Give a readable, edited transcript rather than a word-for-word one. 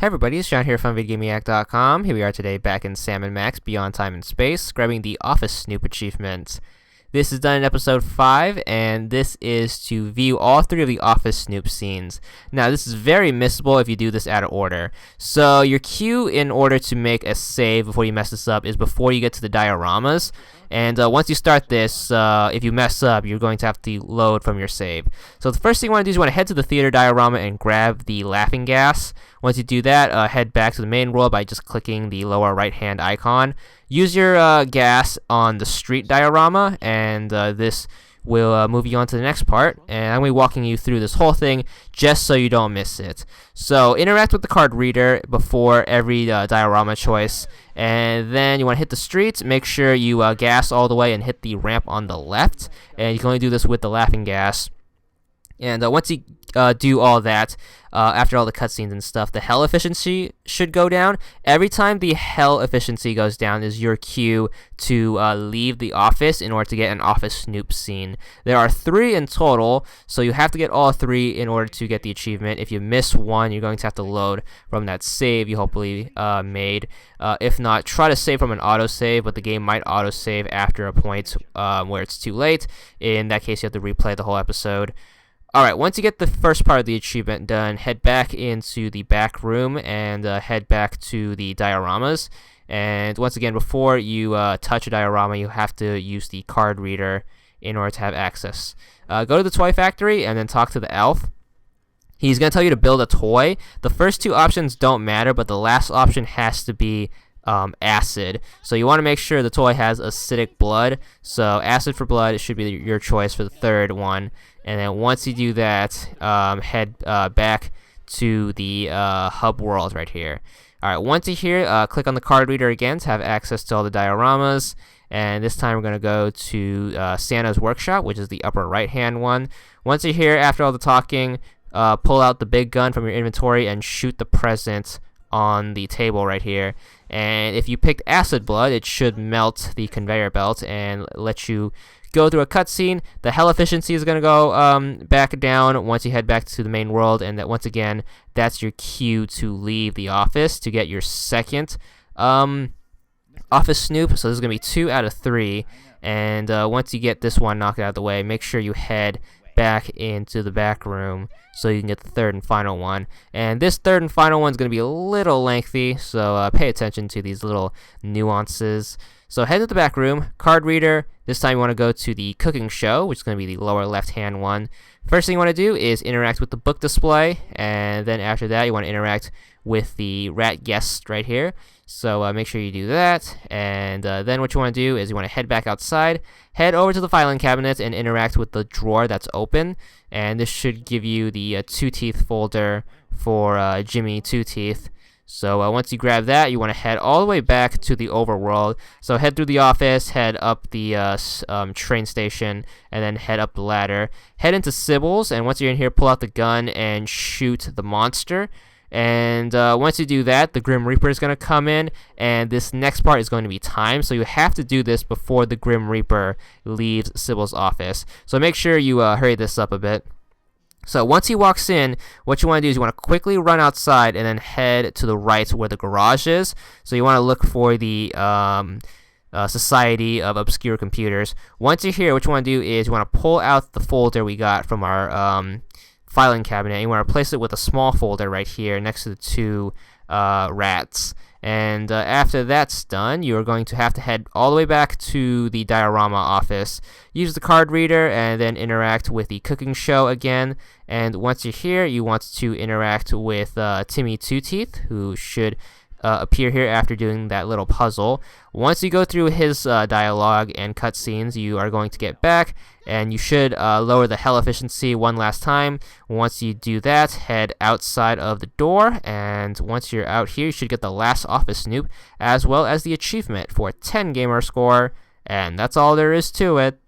Hey everybody, it's John here from VidGamiac.com. Here we are today back in Sam & Max Beyond Time and Space, grabbing the Office Snoop achievement. This is done in episode 5, and this is to view all 3 of the Office Snoop scenes. Now, this is very missable if you do this out of order. So, your cue in order to make a save before you mess this up is before you get to the dioramas. And once you start this, if you mess up, you're going to have to load from your save. So the first thing you want to do is you want to head to the theater diorama and grab the laughing gas. Once you do that, head back to the main world by just clicking the lower right-hand icon. Use your gas on the street diorama, and this will move you on to the next part. And I'm going to be walking you through this whole thing just so you don't miss it. So interact with the card reader before every diorama choice. And then you want to hit the streets. Make sure you gas all the way and hit the ramp on the left. And you can only do this with the laughing gas. And once you do all that, after all the cutscenes and stuff, the hell efficiency should go down. Every time the hell efficiency goes down is your cue to leave the office in order to get an Office Snoop scene. There are 3 in total, so you have to get all 3 in order to get the achievement. If you miss one, you're going to have to load from that save you hopefully made. If not, try to save from an autosave, but the game might autosave after a point where it's too late. In that case, you have to replay the whole episode. Alright, once you get the first part of the achievement done, head back into the back room and head back to the dioramas. And once again, before you touch a diorama, you have to use the card reader in order to have access. Go to the toy factory and then talk to the elf. He's going to tell you to build a toy. The first 2 options don't matter, but the last option has to be acid. So you want to make sure the toy has acidic blood. So acid for blood should be your choice for the 3rd one. And then once you do that, head back to the hub world right here. Alright, once you're here, click on the card reader again to have access to all the dioramas. And this time we're going to go to Santa's workshop, which is the upper right hand one. Once you're here, after all the talking, pull out the big gun from your inventory and shoot the present on the table right here. And if you picked acid blood, it should melt the conveyor belt and let you go through a cutscene. The hell efficiency is going to go back down once you head back to the main world, and that once again, that's your cue to leave the office to get your second Office Snoop. So this is going to be 2 out of 3, and once you get this one knocked out of the way, make sure you head back into the back room so you can get the 3rd and final one. And this 3rd and final one is going to be a little lengthy, so pay attention to these little nuances. So head to the back room, card reader. This time you want to go to the cooking show, which is going to be the lower left hand one. First thing you want to do is interact with the book display, and then after that you want to interact with the rat guest right here. So make sure you do that, and then what you want to do is you want to head back outside, head over to the filing cabinet and interact with the drawer that's open, and this should give you the 2 teeth folder for Jimmy 2 Teeth. So once you grab that, you want to head all the way back to the overworld. So head through the office, head up the train station, and then head up the ladder. Head into Sybil's, and once you're in here, pull out the gun and shoot the monster. And once you do that, the Grim Reaper is going to come in, and this next part is going to be timed. So you have to do this before the Grim Reaper leaves Sybil's office. So make sure you hurry this up a bit. So once he walks in, what you want to do is you want to quickly run outside and then head to the right where the garage is. So you want to look for the Society of Obscure Computers. Once you're here, what you want to do is you want to pull out the folder we got from our filing cabinet. You want to replace it with a small folder right here next to the 2 rats. And after that's done, you're going to have to head all the way back to the diorama office. Use the card reader and then interact with the cooking show again. And once you're here, you want to interact with Timmy 2 Teeth, who should appear here after doing that little puzzle. Once you go through his dialogue and cutscenes, you are going to get back, and you should lower the hell efficiency one last time. Once you do that, head outside of the door, and once you're out here, you should get the last Office Snoop, as well as the achievement for 10 gamer score, and that's all there is to it.